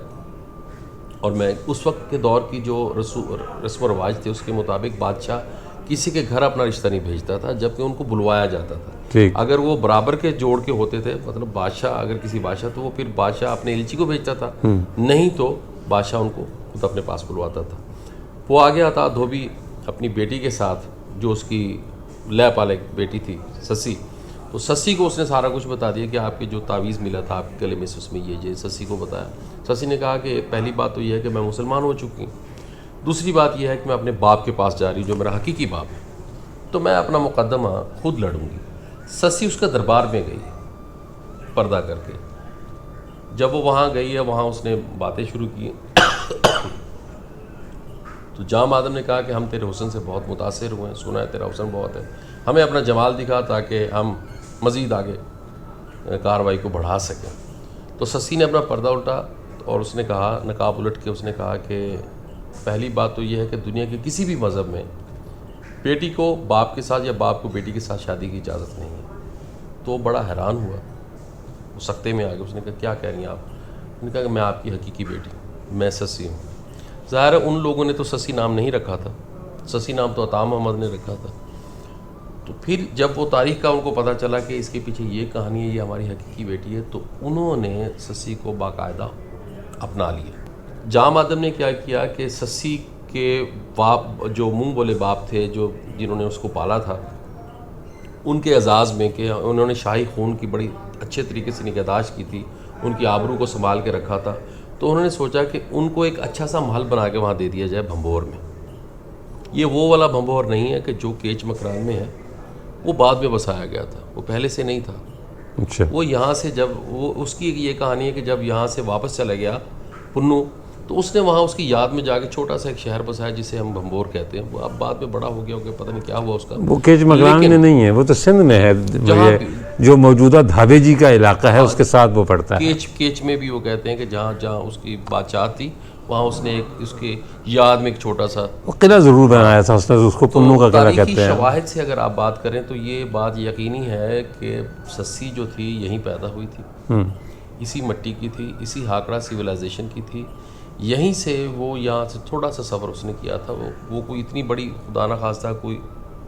और मैं उस वक्त के दौर की जो रस्म रवाज थे उसके मुताबिक बादशाह किसी के घर अपना रिश्ता नहीं भेजता था, जबकि उनको बुलवाया जाता था। अगर वो बराबर के जोड़ के होते थे, मतलब बादशाह अगर किसी बादशाह, तो वो फिर बादशाह अपने एलची को भेजता था, नहीं तो बादशाह उनको खुद अपने पास बुलवाता था। वो आ गया था धोबी अपनी बेटी के साथ, जो उसकी लय पाले बेटी थी ससी। तो ससी को उसने सारा कुछ बता दिया कि आपके जो तावीज़ मिला था आपके गले में से, उसमें ये ससी को बताया। ससी ने कहा कि पहली बात तो यह है कि मैं मुसलमान हो चुकी हूँ, दूसरी बात यह है कि मैं अपने बाप के पास जा रही हूँ जो मेरा हकीकी बाप है, तो मैं अपना मुकदमा खुद लड़ूंगी। ससी उसका दरबार में गई पर्दा करके। जब वो वहाँ गई है, वहाँ उसने बातें शुरू की तो जाम आदम ने कहा कि हम तेरे हुस्न से बहुत मुतासिर हुए हैं, सुना है तेरा हुस्न बहुत है, हमें अपना जमाल दिखा ताकि हम मज़ीद आगे कार्रवाई को बढ़ा सकें। तो ससी ने अपना पर्दा उल्टा और उसने कहा, नकाब उलट के उसने कहा कि पहली बात तो यह है कि दुनिया के किसी भी मज़हब में बेटी को बाप के साथ या बाप को बेटी के साथ शादी की इजाज़त नहीं है। तो वो बड़ा हैरान हुआ, वो सख्ते में आ गया। उसने कहा क्या कह रही हैं आप? उसने कहा कि मैं आपकी हकीकी बेटी हूँ, मैं ससी हूँ। ज़ाहिर है उन लोगों ने तो ससी नाम नहीं रखा था, ससी नाम तो अता मोहम्मद ने रखा था। तो फिर जब वो तारीख़ का उनको पता चला कि इसके पीछे ये कहानी है, ये हमारी हकीकी बेटी है, तो उन्होंने ससी को बाकायदा अपना लिया। जाम आदम ने क्या किया कि ससी के बाप, जो मुंह बोले बाप थे, जो जिन्होंने उसको पाला था, उनके एजाज़ में कि उन्होंने शाही खून की बड़ी अच्छे तरीके से निगहदाश्त की थी, उनकी आबरू को संभाल के रखा था, तो उन्होंने सोचा कि उनको एक अच्छा सा महल बना के वहाँ दे दिया जाए भंबोर में। ये वो वाला भंबोर नहीं है कि जो केच मकरान में है, वो बाद में बसाया गया था, वो पहले से नहीं था। अच्छा। वो यहाँ से जब वो, उसकी ये कहानी है कि जब यहाँ से वापस चला गया पुन्नू, तो उसने वहाँ उसकी याद में जाके छोटा सा एक शहर बसाया जिसे हम भंबोर कहते हैं। वो अब बाद में बड़ा हो गया होगा, पता नहीं क्या हुआ उसका। वो केच मकरान में नहीं है, वो तो सिंध में है, जहाँ जो मौजूदा धाबे जी का इलाका है उसके साथ वो पड़ता है। केच में भी वो कहते हैं कि जहाँ जहाँ उसकी बादशाह थी, वहाँ उसने एक उसके याद में एक छोटा सा वो किला ज़रूर बनाया था उसने, उसको पुन्नू का किला तारीखी कहते हैं। शवाहिद से अगर आप बात करें तो ये बात यकीनी है कि सस्सी जो थी यहीं पैदा हुई थी, इसी मिट्टी की थी, इसी हाकड़ा सिविलाइजेशन की थी। यहीं से वो यहाँ से थोड़ा सा सफ़र उसने किया था। वो कोई इतनी बड़ी खुदा न खास्ता, कोई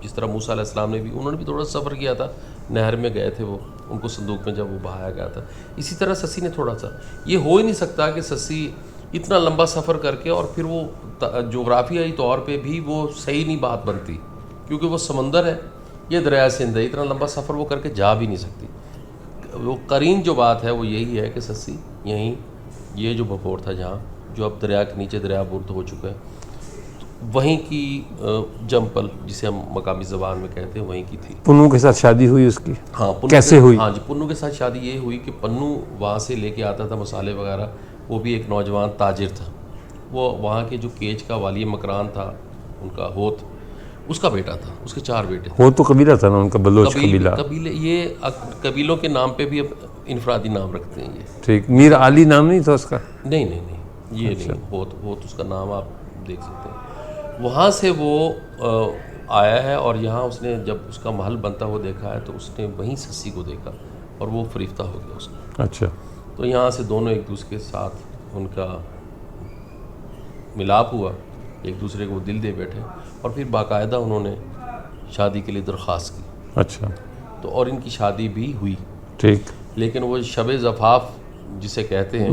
जिस तरह मूसा अलैहिस्सलाम ने भी, उन्होंने भी थोड़ा सा सफ़र किया था, नहर में गए थे वो, उनको संदूक में जब वो बहाया गया था। इसी तरह सस्सी ने थोड़ा सा, ये हो ही नहीं सकता कि सस्सी इतना लंबा सफ़र करके और फिर वो जोग्राफियाई तौर पे भी वो सही नहीं बात बनती, क्योंकि वो समंदर है, ये दरिया सिंध है, इतना लंबा सफ़र वो करके जा भी नहीं सकती। वो करीन जो बात है वो यही है कि सस्सी यहीं, ये जो भंबोर था जहाँ, जो अब दरिया के नीचे दरिया बुर्द हो चुका है, तो वहीं की जमपल जिसे हम मकामी ज़बान में कहते हैं, वहीं की थी। पुन्नू के साथ शादी हुई उसकी? हाँ, कैसे हुई? हाँ जी, पुन्नू के साथ शादी ये हुई कि पन्नू वहाँ से लेके आता था मसाले वगैरह। वो भी एक नौजवान ताजिर था, वो वहाँ के जो केच का वाली मकरान था उनका होत, उसका बेटा था। उसके 4 बेटे थे। हो तो कबीला था ना उनका, बलोच कबीला। कबीले, ये कबीलों के नाम पे भी अब इनफरादी नाम रखते हैं ये। ठीक, मीर अली नाम नहीं था उसका? नहीं, ये नहीं, होत उसका नाम आप देख सकते हैं। वहाँ से वो आया है और यहाँ उसने जब उसका महल बनता हुआ देखा है तो उसने वहीं सस्सी को देखा और वो फरिश्ता हो गया उसका। अच्छा। तो यहाँ से दोनों एक दूसरे के साथ उनका मिलाप हुआ, एक दूसरे को दिल दे बैठे और फिर बाकायदा उन्होंने शादी के लिए दरख्वास्त की। अच्छा। तो और इनकी शादी भी हुई। ठीक। लेकिन वो शब ज़फ़ाफ़ जिसे कहते हैं,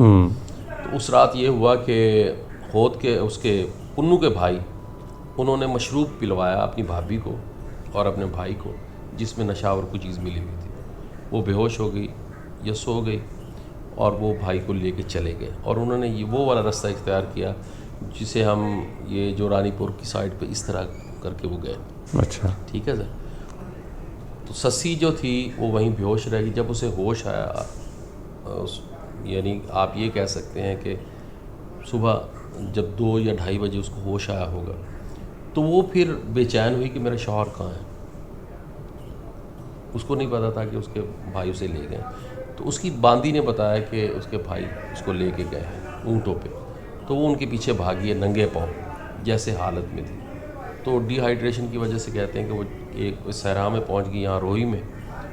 तो उस रात ये हुआ कि होत के उसके पुन्नू के भाई, उन्होंने मशरूब पिलवाया अपनी भाभी को और अपने भाई को, जिसमें नशावर कोई चीज़ मिली हुई थी। वो बेहोश हो गई या सो गई और वो भाई को लेके चले गए और उन्होंने ये वो वाला रास्ता इख्तियार किया जिसे हम ये जो रानीपुर की साइड पे इस तरह करके वो गए। अच्छा। ठीक है सर। तो सस्सी जो थी वो वहीं बेहोश रह गई। जब उसे होश आया, यानी आप ये कह सकते हैं कि सुबह जब 2 या 2:30 बजे उसको होश आया होगा, तो वो फिर बेचैन हुई कि मेरा शौहर कहाँ है। उसको नहीं पता था कि उसके भाई उसे ले गए। तो उसकी बांदी ने बताया कि उसके भाई उसको लेके गए हैं ऊँटों पे। तो वो उनके पीछे भागी है नंगे पाँव, जैसे हालत में थी। तो डिहाइड्रेशन की वजह से कहते हैं कि वो एक सहरा में पहुंच गई, यहाँ रोही में,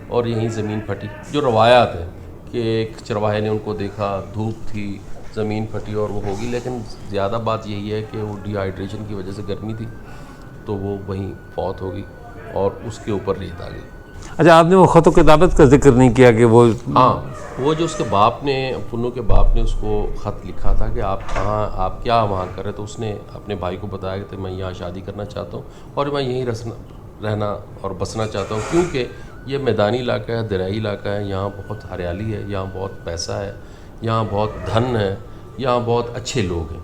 और यहीं ज़मीन फटी। जो रवायात है कि एक चरवाहे ने उनको देखा, धूप थी, ज़मीन फटी और वो होगी। लेकिन ज़्यादा बात यही है कि वो डिहाइड्रेशन की वजह से गर्मी थी, तो वो वहीं फौत हो गई और उसके ऊपर रेत आ गई। अच्छा, आपने वो ख़त किताबत का जिक्र नहीं किया कि वो? हाँ, वो जो उसके बाप ने, पुन्नू के बाप ने उसको ख़त लिखा था कि आप कहाँ, आप क्या वहाँ कर रहे। तो उसने अपने भाई को बताया कि मैं यहाँ शादी करना चाहता हूँ और मैं यहीं रहना और बसना चाहता हूँ, क्योंकि ये मैदानी इलाका है, दरियाई इलाका है, यहाँ बहुत हरियाली है, यहाँ बहुत पैसा है, यहाँ बहुत धन है, यहाँ बहुत अच्छे लोग हैं,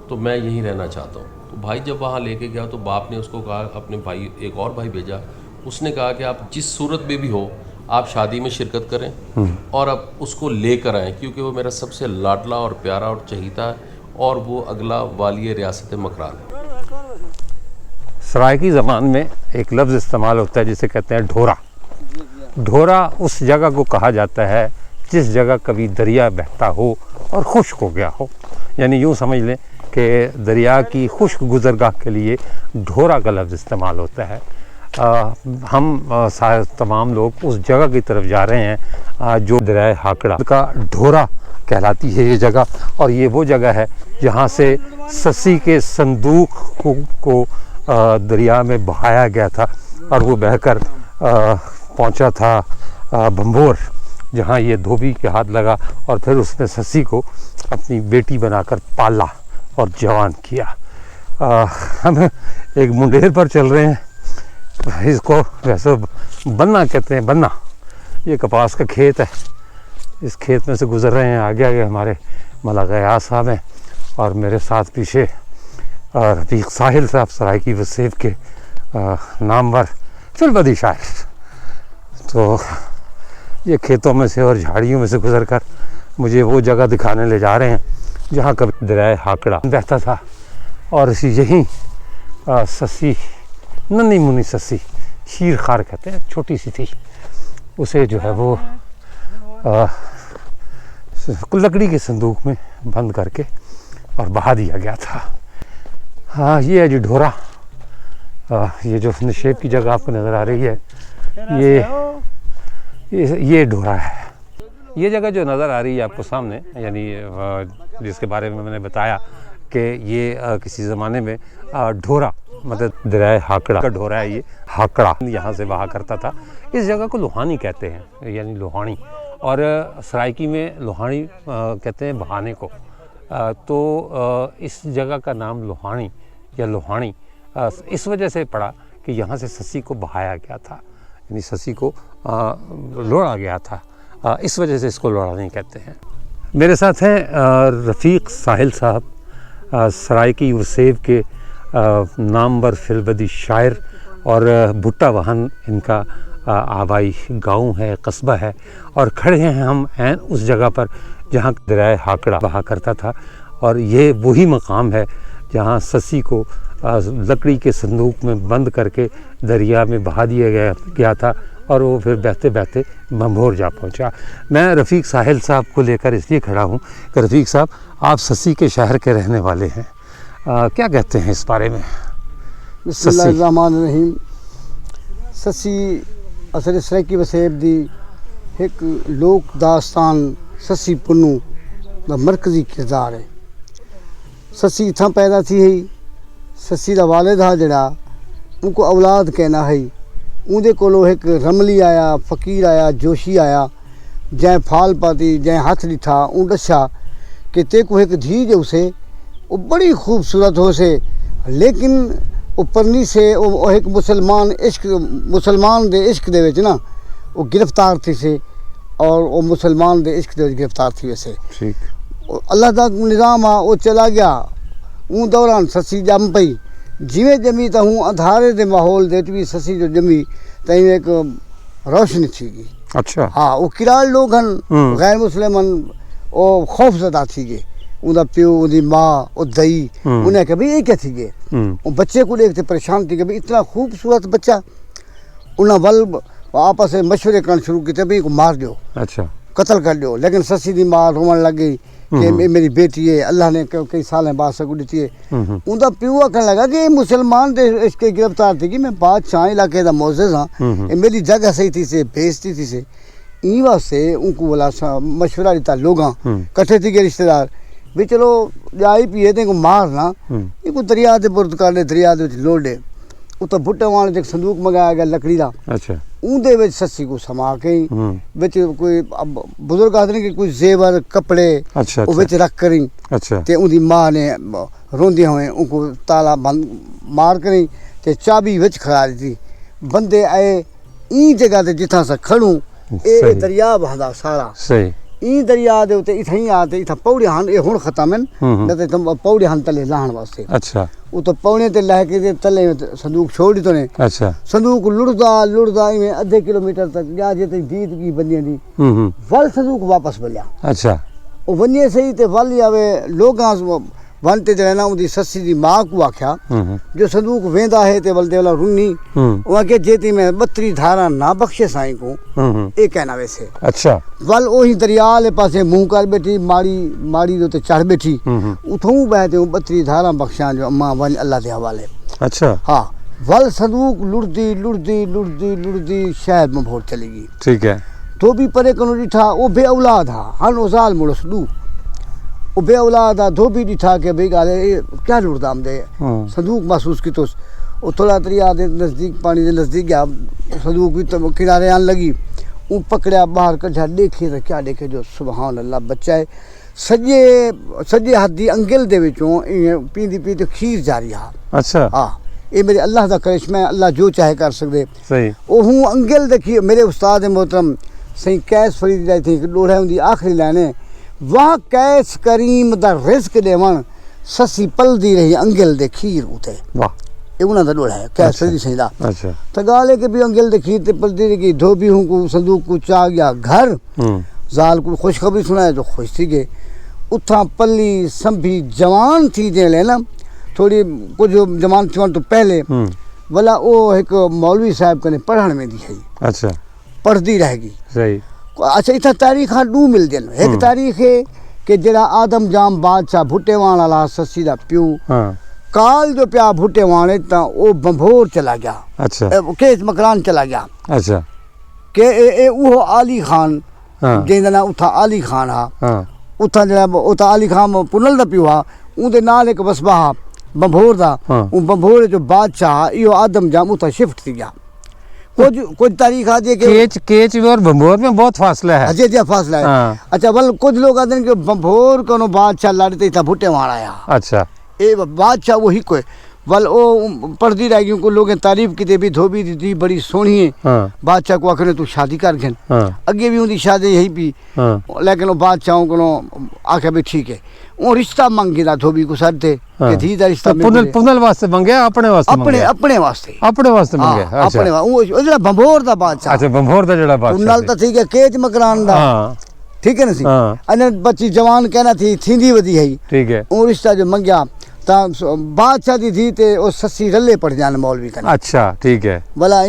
तो मैं यहीं रहना चाहता हूँ। तो भाई जब वहाँ लेके गया तो बाप ने उसको कहा, अपने भाई, एक और भाई भेजा, उसने कहा कि आप जिस सूरत में भी हो आप शादी में शिरकत करें और अब उसको लेकर आएँ, क्योंकि वो मेरा सबसे लाडला और प्यारा और चहीता है, और वो अगला वाली रियासत मकरान है। सराइकी ज़बान में एक लफ्ज़ इस्तेमाल होता है जिसे कहते हैं ढोरा। ढोरा उस जगह को कहा जाता है जिस जगह कभी दरिया बहता हो और खुश्क हो गया हो। यानी यूँ समझ लें कि दरिया की खुश्क गुज़रगाह के लिए ढोरा का लफ्ज़ इस्तेमाल होता है। हम तमाम लोग उस जगह की तरफ जा रहे हैं जो दरिया हाकड़ा का ढोरा कहलाती है ये जगह। और ये वो जगह है जहाँ से ससी के संदूक को दरिया में बहाया गया था और वो बहकर पहुँचा था बम्भोर, जहाँ ये धोबी के हाथ लगा और फिर उसने ससी को अपनी बेटी बनाकर पाला और जवान किया। हम एक मुंडेर पर चल रहे हैं, इसको वैसे बन्ना कहते हैं। बन्ना ये कपास का खेत है, इस खेत में से गुज़र रहे हैं। आगे आगे हमारे मौला गयास साहब हैं और मेरे साथ पीछे रफ़ीक साहिल साहब, सराइकी वसेब के नामवर फिल्मदी शायर। तो ये खेतों में से और झाड़ियों में से गुज़रकर मुझे वो जगह दिखाने ले जा रहे हैं जहाँ कभी दरिया हाकड़ा बहता था। और यहीं ससी, नन्ही मुन्नी ससी, शीर खार कहते हैं, छोटी सी थी, उसे जो है वो लकड़ी के संदूक में बंद करके और बहा दिया गया था। हाँ, ये है जी ढोरा। ये जो निशेब की जगह आपको नज़र आ रही है, ये ढोरा है। ये जगह जो नज़र आ रही है आपको सामने, यानी जिसके बारे में मैंने बताया कि ये किसी ज़माने में ढोरा मतलब दरिया हाकड़ा का ढोरा है। ये हाकड़ा यहाँ से बहा करता था। इस जगह को लोहानी कहते हैं, यानी लोहानी। और सराइकी में लोहानी कहते हैं बहाने को। तो इस जगह का नाम लोहानी या लोहानी इस वजह से पड़ा कि यहाँ से ससी को बहाया गया था, यानी ससी को लोड़ा गया था। इस वजह से इसको लोड़ानी कहते हैं। मेरे साथ हैं रफ़ीक साहिल साहब, सराइकी वसेब के नामवर फिल्मदी शायर, और भुट्टा वाहन इनका आबाई गांव है, कस्बा है। और खड़े हैं हम ऐन उस जगह पर जहाँ दरिया हाकड़ा बहा करता था। और ये वही मकाम है जहाँ ससी को लकड़ी के संदूक में बंद करके दरिया में बहा दिया गया था और वो फिर बहते बहते बम्भोर जा पहुँचा। मैं रफ़ीक साहिल साहब को लेकर इसलिए खड़ा हूँ कि रफ़ीक साहब, आप ससी के शहर के रहने वाले हैं, क्या कहते हैं इस बारे में? बिस्मिल्लाहिर्रहमानिर्रहीम। ससी असल सराइकी वसेब दी एक लोक दास्तान ससी पुन्नू का मरकज़ी किरदार है। ससी इत्थां पैदा थी है। ससी का वालिद हा जड़ा उनको औलाद कहना है। उनके कोलों एक रमली आया, फ़कीर आया, जोशी आया, जै फाल पाती, जै हाथ ॾिठा, उन दसा कि ते को एक धी जो उसे वो बड़ी खूबसूरत हो से, लेकिन वो परनी से वो एक मुसलमान दे इश्क दे विच ना वो गिरफ्तार थी से, और वो मुसलमान दे इश्क दे गिरफ्तार थी वैसे। अल्लाह का निज़ाम आ, वो चला गया। उन दौरान ससी जम पई, जिमें जमी तो हूँ अंधारे दे माहौल दे भी ससी जो जमी तई एक रोशनी थी गई। अच्छा। हाँ, वो किराल लोग हन गैर मुसलमान वो खौफजदा थी गए। उनका प्यो, उनकी माँ, वो दई, उन्हें कहा भाई ये क्या थी गए। वो बच्चे को देखते परेशान थी कि भाई इतना खूबसूरत बच्चा। उन्हें बल आपस में मशवरे करना शुरू किए भाई को मार दो, अच्छा कत्ल कर दो। लेकिन ससी की माँ रोवन लग गई कि मेरी बेटी है, अल्लाह ने कई साल बाद सगु दी है। उनका प्यो आखन लगा कि मुसलमान दे इसके गिरफ्तार थी कि मैं बादशाह इलाके का मोअज़्ज़िज़ हाँ, मेरी जगह सही थी से बेइज्जती थी से। इन वास्ते उनको बोला मशवरा दिता लोग कट्ठे थी के रिश्तेदार भी चलो जाई पिए तो मारना, इनको दरिया के बुर्द कर दे, दरिया के लोड़ दे। उतो भुट्टे वाले एक संदूक मंगाया गया लकड़ी का। अच्छा। उनके ससी को समा के कोई बुजुर्ग आदमी की कोई जेवर कपड़े अच्छा, अच्छा। रख करी। अच्छा। ते उनकी माँ ने रोंदे हुए उनको ताला बंद मार करी ते चाबी विच खड़ा दी। बंदे आए ई जगह ते जिथा से खड़ू ए दरिया बहदा सारा सही ई दरिया दे उते इथे ही आते इथा पौड़ी हन ए हुन खत्म है न ते पौड़ी हन तले लाहण वास्ते। अच्छा। वो तो पौने ते लह के तले संदूक छोड़ तो ने अच्छा संदूक लुड़दा में आधे किलोमीटर तक जा जे तक दीद की बनिया दी वल संदूक वापस बलिया अच्छा वो वनिए सही ते वल आवे लोग वनते जना उदी सस्सी दी मां को आख्या जो संदूक वेंदा है ते वल देवला रुन्नी वहां के जेती में 32 धारा ना बख्शे साईं को ए कहना वैसे अच्छा वल ओही दरिया ले पासे मुंह कर बैठी माड़ी दो ते चढ़ बैठी उठूं बहते 32 धारा बख्शा जो अम्मा वल अल्लाह दे हवाले अच्छा हां वल संदूक लुड़दी शहर में भोर चलेगी ठीक है तो भी परे कनो डिठा ओ बे औलाद हा हन ओजाल मुड़स दू ओ बे औलाद हा धोबी डिठा के भाई गाले क्या लुड़दाम दे संदूक महसूस की तो ओ थोड़ा दरिया दे नजदीक पानी दे नजदीक गया संदूक भी तो किनारे आन लगी वो पकड़ा बाहर कढ़ा देखे तो क्या देखे जो सुभान अल्लाह बच्चा है सजे हदी अंगल दे विचों पींदी खीर जारी हा अच्छा हां ये मेरे अल्लाह दा करिश्मा है अल्लाह जो चाहे कर सकदे सही ओ हूं अंगल देखी मेरे उस्ताद मोहतरम सही कैस फरीद दी थी लोड़ा हुंदी आखिरी लाने वाह कैस करीम दा रिस्क देवन ससी पलदी रही अंगल दे खीर उते वाह ये उना दा लोड़ा है कैस फरीद सही दा अच्छा तो गाले के भी अंगल दे खीर ते पलदी रही धोबी हूं को संदूक को चा गया घर जाल को खुशखबरी सुनाए जो खुश थी गए उठा पल्ली संभी जवान थी जे लेना थोड़ी कुछ जमान थी तो पहले बोला वो एक मौलवी साहब कने पढ़ण में दी है अच्छा पढ़ती रहेगी सही अच्छा इतना तारीख दू मिल जन एक तारीख है कि जरा आदम जाम बादशाह भुट्टेवान वाला ससी दा प्यू काल जो प्या भुट्टेवान है ता वो बंभोर चला गया अच्छा केस मकरान चला गया अच्छा के ए वो आली खान जेंदा ना उठा आली खान हा उठा जरा उठा आली खान पुनल दा प्यू हा उनदे नाल एक वसबा हा बंभोर दा उ बंभोर जो बादशाह यो आदम जाम उठा शिफ्ट थी गया कुछ तारीख आ जे केच और बंभोर में बहुत फासला है अजय फासला है अच्छा वल कुछ लोग आते हैं कि बंभोर कोनो बादशाह लड़ते था भुट्टे वहां आया अच्छा ए बादशाह वही कोई वल ओ पढ़ती रह गई को लोग तारीफ की दे भी धोबी दी बड़ी सोहनी है बादशाह को आखने तू शादी कर गन अगे भी उनकी शादी यही भी लेकिन वो बादशाहों को आखे भी ठीक है वो रिश्ता मांगी दा धोबी को सर थे के धी दा रिश्ता पुनल वास्ते मांगे अपने वास्ते अपने वास्ते मांगे अच्छा अपने वो जेड़ा बंभोर दा बादशाह अच्छा बंभोर दा जेड़ा बादशाह पुनल तो ठीक है केज मकरान दा ठीक है ना सी अने बच्ची जवान कहना थी थींदी वदी है ठीक है वो रिश्ता जो मंगया ता बादशाह दी थी ते ओ ससी रले पड़ जान मौलवी कने अच्छा ठीक है भला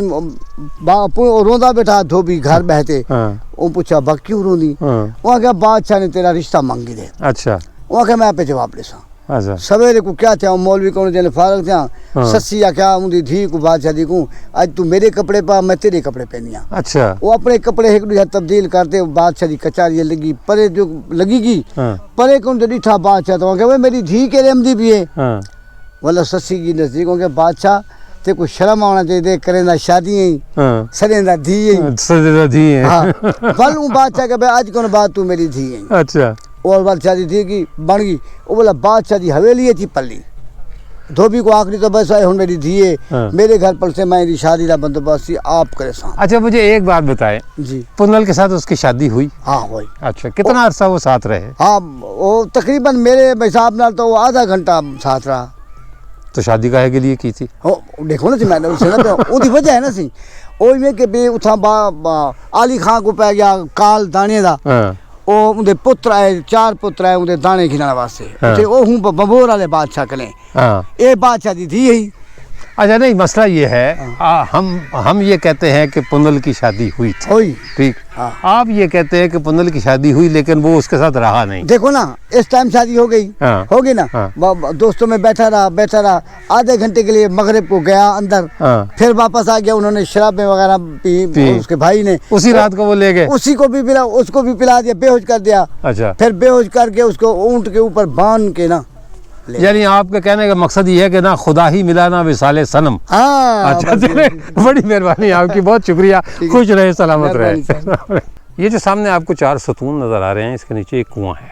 रोंदा बैठा धोबी घर बहते वो पूछा बा क्यों रोंदी वहां क्या बादशाह ने तेरा रिश्ता मांगी दे अच्छा वहां क्या मैं पे जवाब दे सा अच्छा सवेरे को क्या था मौलवी को जने फारग था ससी या क्या उनकी धी को बादशाह दी को आज तू मेरे कपड़े पा मैं तेरे कपड़े पहनिया अच्छा वो अपने कपड़े एक दूसरे तब्दील करते बादशाह दी कचारी लगी परे जो लगेगी परे कौन तो दिखा बादशाह तो क्या मेरी धी के रेमदी भी है वाला ससी की नजदीक हो गया बादशाह ते को शर्म आना चाहिए करे ना शादी है सरेंदा धी है हां बल बादशाह के आज कौन बात तू मेरी धी है अच्छा और बादशाह दी थी कि बन गई वो बोला बादशाह दी हवेली थी पल्ली धोबी को आखिरी तो बस हुन मेरी धी है मेरे घर पर से मैं शादी का बंदोबस्त आप करे सा अच्छा मुझे एक बात बताएं जी पुनल के साथ उसकी शादी हुई हाँ हुई अच्छा कितना अरसा वो साथ रहे हाँ वो तकरीबन मेरे हिसाब नाल तो आधा घंटा साथ रहा तो शादी काहे के लिए की थी देखो ना जी मैंने उससे ना तो उदी वजह है ना सी ओ में के बे उठा आली खां को पै गया काल दाने दा ओ उनके पुत्र आए 4 पुत्र आए उनके दाने खिलाने वास्ते ते ओ हूं बंभोर वाले बादशाह कने ए बादशाह दी थी यही अच्छा नहीं मसला ये है हम ये कहते हैं कि पुनल की शादी हुई थी ठीक आप ये कहते हैं कि पुनल की शादी हुई लेकिन वो उसके साथ रहा नहीं देखो ना इस टाइम शादी हो गई ना दोस्तों में बैठा रहा आधे घंटे के लिए मगरिब को गया अंदर फिर वापस आ गया उन्होंने शराबें वगैरह पी उसके भाई ने उसी रात को वो ले गए उसी को भी पिला उसको भी पिला दिया बेहोश कर दिया अच्छा फिर बेहोश करके उसको ऊंट के ऊपर बांध के ना यानी आपके कहने का मकसद ये है कि ना खुदा ही मिला ना विसाले सनम अच्छा बड़ी मेहरबानी आपकी बहुत शुक्रिया खुश रहे सलामत रहे ये जो सामने आपको 4 सतून नज़र आ रहे हैं इसके नीचे एक कुआं है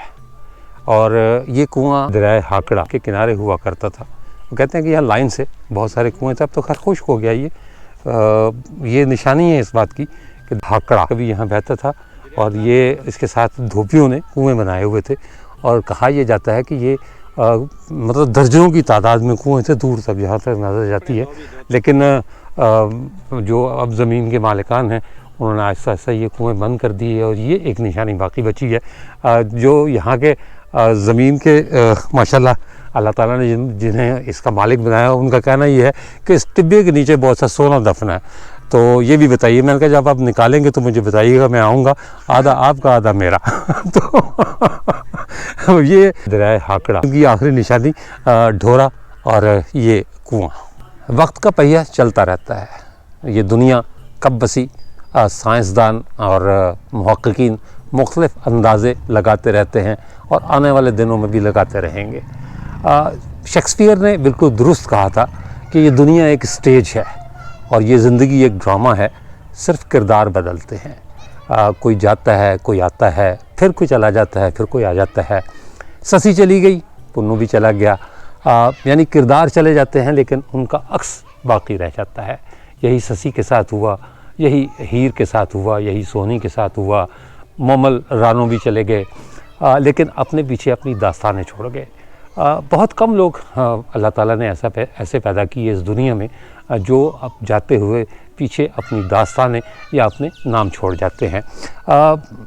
और ये कुआं दरिया हाकड़ा के किनारे हुआ करता था वो कहते हैं कि यहाँ लाइन से बहुत सारे कुएँ थे अब तो खैर खुश्क हो गया ये निशानी है इस बात की कि हाकड़ा कभी यहाँ बहता था और ये इसके साथ धोबियों ने कुएँ बनाए हुए थे और कहा यह जाता है कि ये मतलब दर्जनों की तादाद में कुएँ थे दूर तक जहाँ तक नज़र जाती है, लेकिन जो अब ज़मीन के मालिकान हैं उन्होंने आहिस्ता आहिस्ता ये कुएँ बंद कर दिए और ये एक निशानी बाकी बची है। जो यहाँ के ज़मीन के माशाल्लाह अल्लाह ताला ने जिन्हें इसका मालिक बनाया उनका कहना ये है कि इस टिब्बे के नीचे बहुत सा सोना दफन है। तो ये भी बताइए, मैंने कहा जब आप निकालेंगे तो मुझे बताइएगा, मैं आऊँगा, आधा आपका आधा मेरा। तो ये दरिया हाकड़ा की आखिरी निशानी ढोरा और ये कुआँ। वक्त का पहिया चलता रहता है, ये दुनिया कब बसी साइंसदान और मुहक्किकीन मुख्तलिफ अंदाज़े लगाते रहते हैं और आने वाले दिनों में भी लगाते रहेंगे। शेक्सपियर ने बिल्कुल दुरुस्त कहा था कि ये दुनिया एक स्टेज है और ये ज़िंदगी एक ड्रामा है, सिर्फ किरदार बदलते हैं। कोई जाता है, कोई आता है, फिर कोई चला जाता है, फिर कोई आ जाता है। ससी चली गई, पुन्नू भी चला गया, यानी किरदार चले जाते हैं लेकिन उनका अक्स बाकी रह जाता है। यही ससी के साथ हुआ, यही हीर के साथ हुआ, यही सोनी के साथ हुआ। मोमल रानो भी चले गए लेकिन अपने पीछे अपनी दास्तानें छोड़ गए। बहुत कम लोग अल्लाह ताला ने ऐसे पैदा किए इस दुनिया में जो अब जाते हुए पीछे अपनी दास्तानें या अपने नाम छोड़ जाते हैं।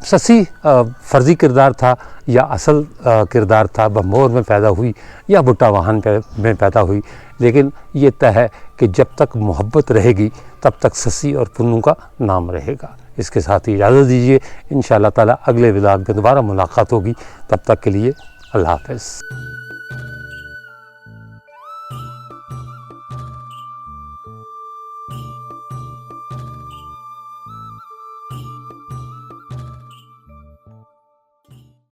ससी फ़र्ज़ी किरदार था या असल किरदार था, बम्बोर में पैदा हुई या भुट्टा वाहन में पैदा हुई, लेकिन ये तय है कि जब तक मोहब्बत रहेगी तब तक ससी और पुन्नू का नाम रहेगा। इसके साथ ही इजाज़त दीजिए, इंशाअल्लाह ताला अगले व्लॉग में दोबारा मुलाकात होगी। तब तक के लिए अल्लाह हाफ़िज़।